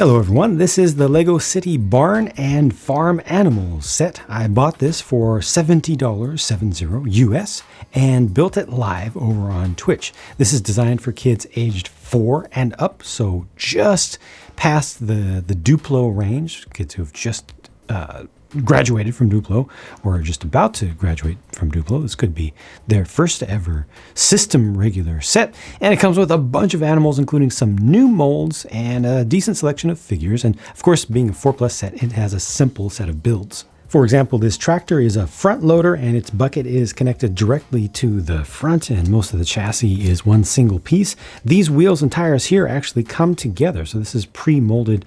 Hello everyone, this is the Lego City Barn and Farm Animals set. I bought this for $70, 70 US, and built it live over on Twitch. This is designed for kids aged 4 and up, so just past the Duplo range, kids who have just graduated from Duplo or are just about to graduate from Duplo. This could be their first ever system regular set, and it comes with a bunch of animals, including some new molds and a decent selection of figures. And of course, being a 4+ set, it has a simple set of builds. For example, this tractor is a front loader and its bucket is connected directly to the front, and most of the chassis is one single piece. These wheels and tires here actually come together. So this is pre-molded,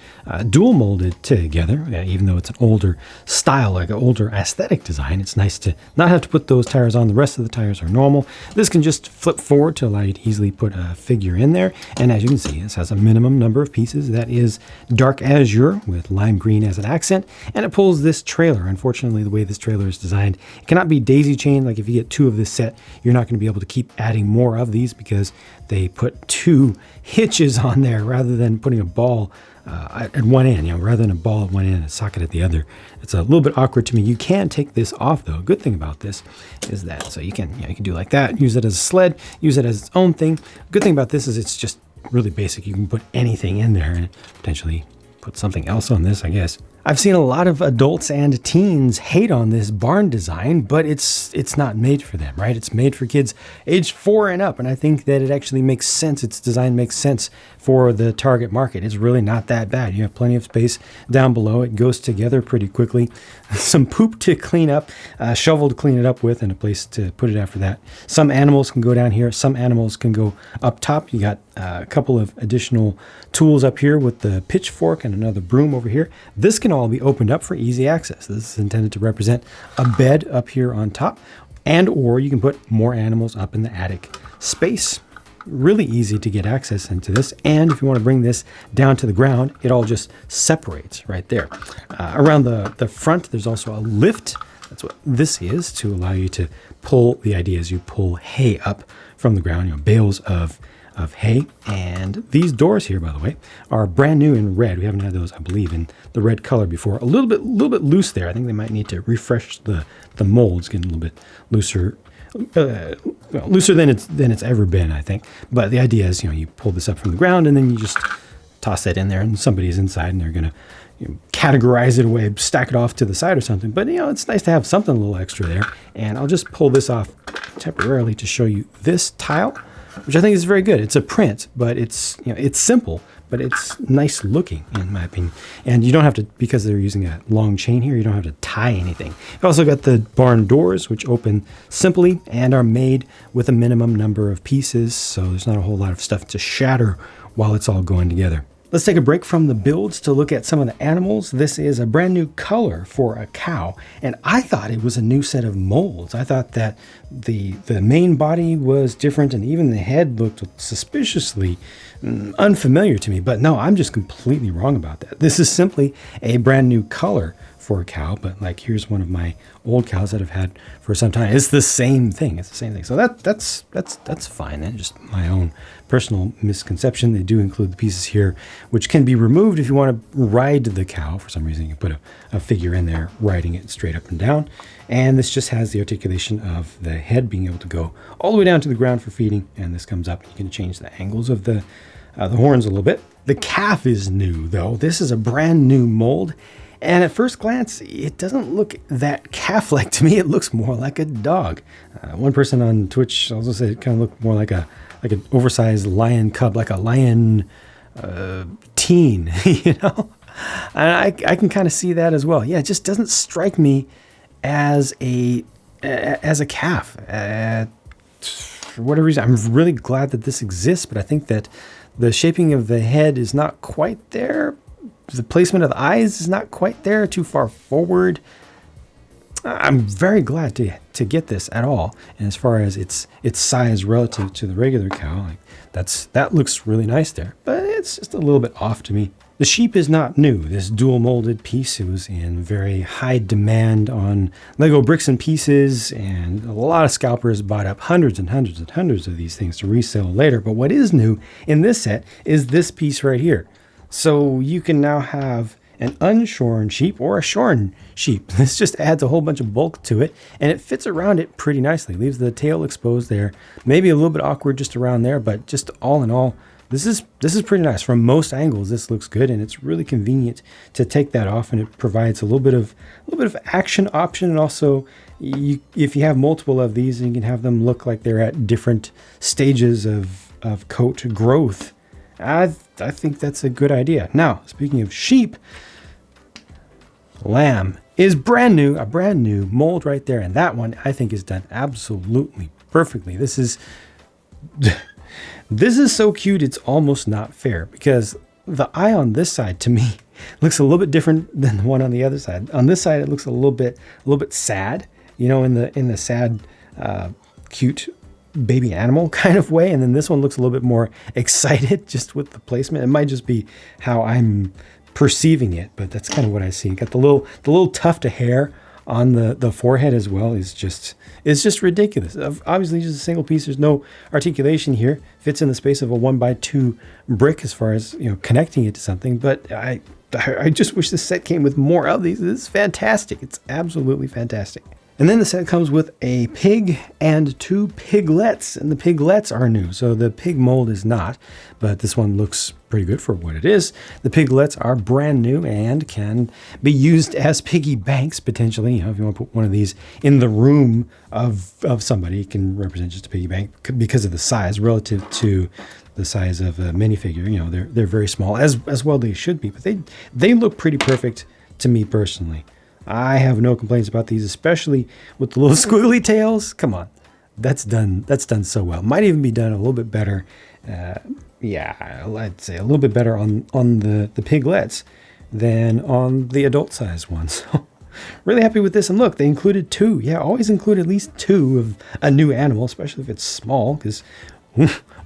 dual molded together, even though it's an older style, like an older aesthetic design. It's nice to not have to put those tires on. The rest of the tires are normal. This can just flip forward to allow you to easily put a figure in there. And as you can see, this has a minimum number of pieces that is dark azure with lime green as an accent, and it pulls this trailer. Unfortunately, the way this trailer is designed, it cannot be daisy chained. Like if you get 2 of this set, you're not going to be able to keep adding more of these because they put 2 hitches on there rather than putting a ball at one end, rather than a ball at one end and a socket at the other. It's a little bit awkward to me. You can take this off though. Good thing about this is that, so you can do like that, use it as a sled, use it as its own thing. Good thing about this is it's just really basic. You can put anything in there and potentially put something else on this, I guess. I've seen a lot of adults and teens hate on this barn design, but it's not made for them, right? It's made for kids aged 4 and up, and I think that it actually makes sense. Its design makes sense for the target market. It's really not that bad. You have plenty of space down below. It goes together pretty quickly. Some poop to clean up, a shovel to clean it up with, and a place to put it after that. Some animals can go down here. Some animals can go up top. You got a couple of additional tools up here with the pitchfork and another broom over here. This can all be opened up for easy access. This is intended to represent a bed up here on top, and or you can put more animals up in the attic space. Really easy to get access into this, and if you want to bring this down to the ground, it all just separates right there. Around the front, there's also a lift. That's what this is, to allow you to pull. The idea is you pull hay up from the ground, bales of hay. And these doors here, by the way, are brand new in red. We haven't had those, I believe, in the red color before. A little bit loose there. I think they might need to refresh the molds, getting a little bit looser. Looser than it's ever been, I think. But the idea is, you pull this up from the ground and then you just toss that in there, and somebody's inside and they're gonna categorize it away, stack it off to the side or something. But it's nice to have something a little extra there. And I'll just pull this off temporarily to show you this tile, which I think is very good. It's a print, but it's simple, but it's nice looking in my opinion. And you don't have to, because they're using a long chain here, you don't have to tie anything. You've also got the barn doors, which open simply and are made with a minimum number of pieces, so there's not a whole lot of stuff to shatter while it's all going together. Let's take a break from the builds to look at some of the animals. This is a brand new color for a cow, and I thought it was a new set of molds. I thought that the main body was different, and even the head looked suspiciously unfamiliar to me. But no, I'm just completely wrong about that. This is simply a brand new color for a cow, but like here's one of my old cows that I've had for some time. It's the same thing. It's the same thing. So that's fine then. Just my own personal misconception. They do include the pieces here, which can be removed if you want to ride the cow. For some reason, you can put a figure in there riding it straight up and down. And this just has the articulation of the head being able to go all the way down to the ground for feeding. And this comes up. You can change the angles of the horns a little bit. The calf is new though. This is a brand new mold. And at first glance, it doesn't look that calf-like to me. It looks more like a dog. One person on Twitch also said it kind of looked more like an oversized lion cub, like a lion teen, And I can kind of see that as well. Yeah, it just doesn't strike me as a calf. For whatever reason, I'm really glad that this exists, but I think that the shaping of the head is not quite there. The placement of the eyes is not quite there, too far forward. I'm very glad to get this at all. And as far as its size relative to the regular cow, that looks really nice there. But it's just a little bit off to me. The sheep is not new. This dual molded piece, it was in very high demand on Lego bricks and pieces, and a lot of scalpers bought up hundreds and hundreds and hundreds of these things to resell later. But what is new in this set is this piece right here. So you can now have an unshorn sheep or a shorn sheep. This just adds a whole bunch of bulk to it, and it fits around it pretty nicely. Leaves the tail exposed there. Maybe a little bit awkward just around there, but just all in all, this is pretty nice. From most angles, this looks good, and it's really convenient to take that off, and it provides a little bit of action option, and also if you have multiple of these, you can have them look like they're at different stages of coat growth. I think that's a good idea. Now, speaking of sheep, lamb is brand new, a brand new mold right there, and that one I think is done absolutely perfectly. This is so cute, it's almost not fair, because the eye on this side to me looks a little bit different than the one on the other side. On this side, it looks a little bit sad, you know, in the sad, cute baby animal kind of way, and then this one looks a little bit more excited just with the placement. It might just be how I'm perceiving it, but that's kind of what I see. Got the little tuft of hair on the forehead as well. It's just ridiculous. Obviously just a single piece. There's no articulation here. Fits in the space of a 1x2 brick as far as, you know, connecting it to something. But I just wish this set came with more of these. This is fantastic. It's absolutely fantastic. And then the set comes with a pig and 2 piglets, and the piglets are new. So the pig mold is not, but this one looks pretty good for what it is. The piglets are brand new and can be used as piggy banks potentially. You know, if you want to put one of these in the room of somebody, it can represent just a piggy bank because of the size relative to the size of a minifigure. You know, they're very small, as well they should be, but they look pretty perfect to me personally. I have no complaints about these, especially with the little squiggly tails. Come on, that's done so well. Might even be done a little bit better. Yeah, I'd say a little bit better on the piglets than on the adult size ones. Really happy with this. And look, they included 2. Yeah, always include at least 2 of a new animal, especially if it's small, because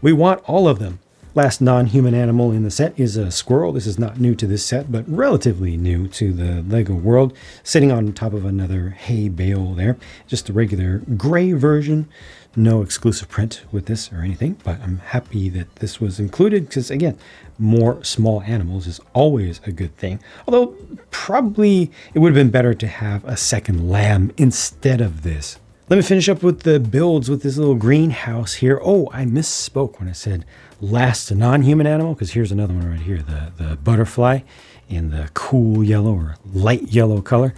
we want all of them. Last non-human animal in the set is a squirrel. This is not new to this set, but relatively new to the Lego world. Sitting on top of another hay bale there. Just a regular gray version. No exclusive print with this or anything, but I'm happy that this was included because, again, more small animals is always a good thing. Although, probably it would have been better to have a second lamb instead of this. Let me finish up with the builds with this little greenhouse here. Oh, I misspoke when I said last non-human animal, because here's another one right here, the butterfly in the cool yellow or light yellow color.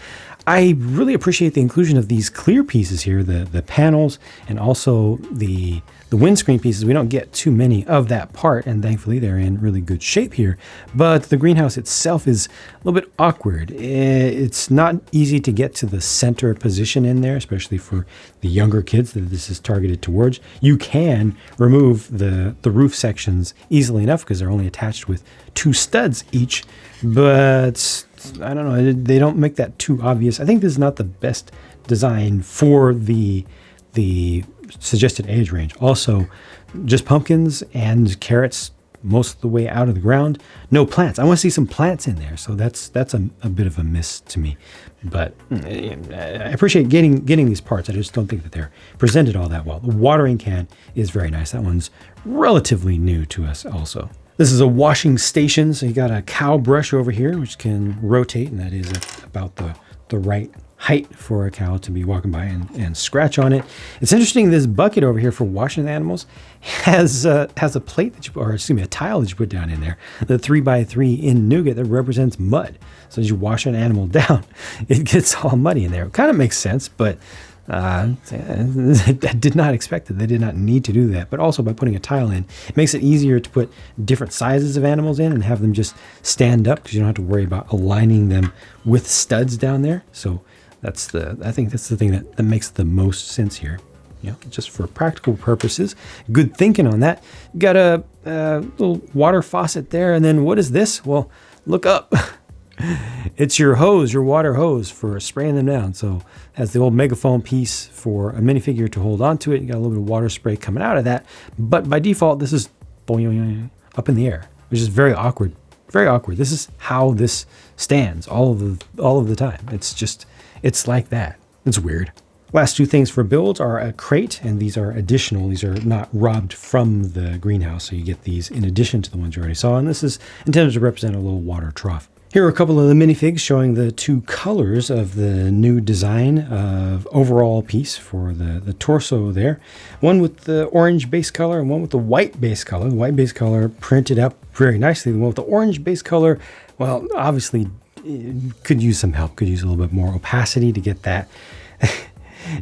I really appreciate the inclusion of these clear pieces here, the panels, and also the windscreen pieces. We don't get too many of that part, and thankfully they're in really good shape here. But the greenhouse itself is a little bit awkward. It's not easy to get to the center position in there, especially for the younger kids that this is targeted towards. You can remove the roof sections easily enough because they're only attached with 2 studs each, but I don't know, they don't make that too obvious. I think this is not the best design for the suggested age range. Also, just pumpkins and carrots most of the way out of the ground. No plants. I want to see some plants in there, so that's a bit of a miss to me. But I appreciate getting these parts. I just don't think that they're presented all that well. The watering can is very nice. That one's relatively new to us also. This is a washing station, so you got a cow brush over here, which can rotate, and that is about the right height for a cow to be walking by and scratch on it. It's interesting, this bucket over here for washing the animals has a plate that a tile that you put down in there, the 3x3 in nougat that represents mud. So as you wash an animal down, it gets all muddy in there. It kind of makes sense, but I did not expect it. They did not need to do that. But also by putting a tile in, it makes it easier to put different sizes of animals in and have them just stand up because you don't have to worry about aligning them with studs down there. So I think that's the thing that makes the most sense here. You know, just for practical purposes. Good thinking on that. Got a little water faucet there. And then what is this? Well, look up. It's your hose, your water hose for spraying them down. So it has the old megaphone piece for a minifigure to hold on to it. You got a little bit of water spray coming out of that. But by default, this is up in the air, which is very awkward. Very awkward. This is how this stands all of the time. It's like that. It's weird. Last two things for builds are a crate, and these are additional. These are not robbed from the greenhouse, so you get these in addition to the ones you already saw, and this is intended to represent a little water trough. Here are a couple of the minifigs showing the two colors of the new design of overall piece for the torso there. One with the orange base color and one with the white base color. The white base color printed up very nicely. The one with the orange base color, well, obviously could use some help, could use a little bit more opacity to get that.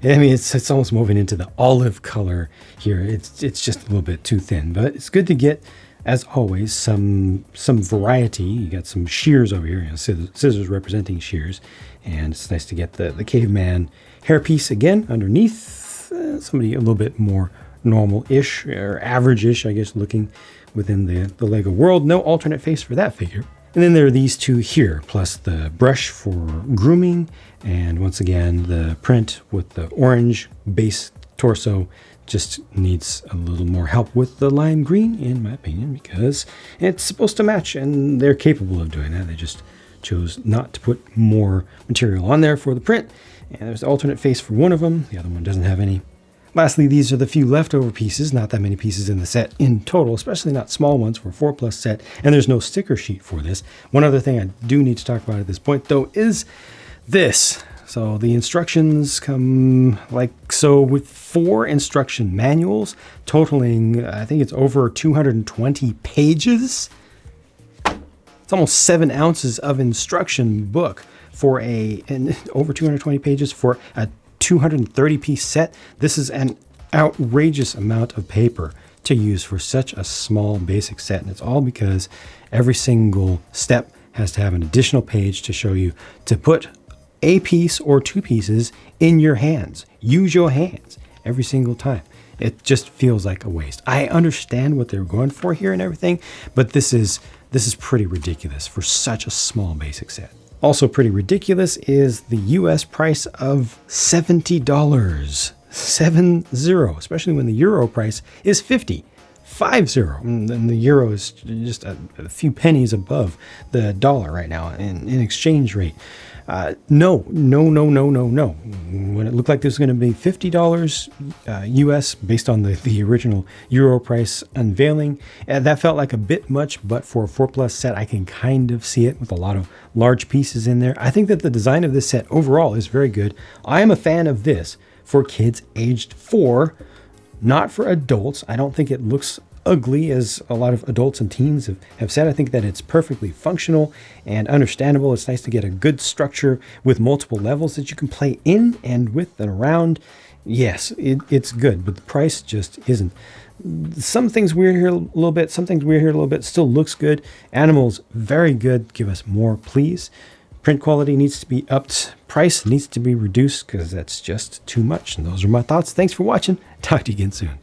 I mean, it's almost moving into the olive color here. It's just a little bit too thin, but it's good to get, as always, some variety. You got some shears over here, scissors representing shears, and it's nice to get the caveman hairpiece again underneath. Somebody a little bit more normal-ish or average-ish, I guess, looking within the Lego world. No alternate face for that figure. And then there are these two here, plus the brush for grooming, and once again, the print with the orange base torso just needs a little more help with the lime green, in my opinion, because it's supposed to match, and they're capable of doing that. They just chose not to put more material on there for the print, and there's an alternate face for one of them. The other one doesn't have any. Lastly, these are the few leftover pieces, not that many pieces in the set in total, especially not small ones for a 4+ set, and there's no sticker sheet for this. One other thing I do need to talk about at this point, though, is this. So the instructions come like so with 4 instruction manuals, totaling, I think it's over 220 pages. It's almost 7 ounces of instruction book for over 220 pages for a 230-piece set. This is an outrageous amount of paper to use for such a small basic set, and it's all because every single step has to have an additional page to show you to put a piece or 2 pieces in your hands. Use your hands every single time. It just feels like a waste. I understand what they're going for here and everything, but this is pretty ridiculous for such a small basic set. Also pretty ridiculous is the US price of $70. 70, especially when the euro price is 50. 50. And the euro is just a few pennies above the dollar right now in exchange rate. No. When it looked like this was going to be $50 US based on the original euro price unveiling, that felt like a bit much, but for a 4+ set, I can kind of see it with a lot of large pieces in there. I think that the design of this set overall is very good. I am a fan of this for kids aged 4, not for adults. I don't think it looks ugly, as a lot of adults and teens have said. I think that it's perfectly functional and understandable. It's nice to get a good structure with multiple levels that you can play in and with and around. Yes, it's good, but the price just isn't. Some things weird here a little bit, some things weird here a little bit. Still looks good. Animals, very good. Give us more, please. Print quality needs to be upped. Price needs to be reduced because that's just too much. And those are my thoughts. Thanks for watching. Talk to you again soon.